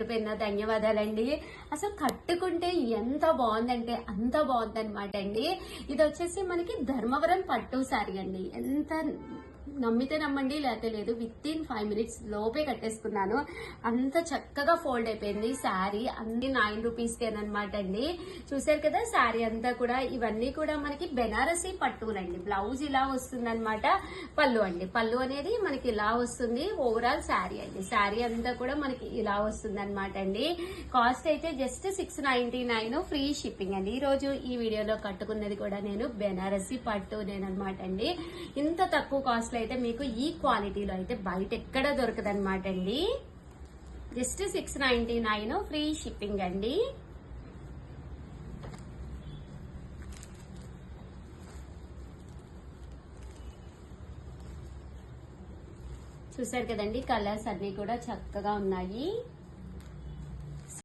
పేరు పేరున ధన్యవాదాలండి. అసలు కట్టుకుంటే ఎంత బాగుందంటే అంత బాగుందన్నమాట అండి. ఇది వచ్చేసి మనకి ధర్మవరం పట్టు శారీ అండి. ఎంత నమ్మితే నమ్మండి, లేకపోతే లేదు, విత్ ఇన్ 5 minutes లోపే కట్టేసుకున్నాను. అంత చక్కగా ఫోల్డ్ అయిపోయింది శారీ. అన్ని 9 రూపీస్కేనమాట అండి. చూసారు కదా శారీ అంతా కూడా. ఇవన్నీ కూడా మనకి బెనారసీ పట్టునండి. బ్లౌజ్ ఇలా వస్తుంది అనమాట. పళ్ళు అండి, పళ్ళు అనేది మనకి ఇలా వస్తుంది. ఓవరాల్ శారీ అండి, శారీ అంతా కూడా మనకి ఇలా వస్తుంది అనమాట అండి. కాస్ట్ అయితే జస్ట్ 699, ఫ్రీ షిప్పింగ్ అండి. ఈ రోజు ఈ వీడియోలో కట్టుకున్నది కూడా నేను బెనారసీ పట్టు నేనమాట అండి. ఇంత తక్కువ కాస్ట్ అయితే మీకు ఈ క్వాలిటీలో అయితే బయట ఎక్కడ దొరకదనమాట అండి. జస్ట్ 699, ఫ్రీ షిప్పింగ్ అండి. చూసారు కదండి, కలర్స్ అన్ని కూడా చక్కగా ఉన్నాయి.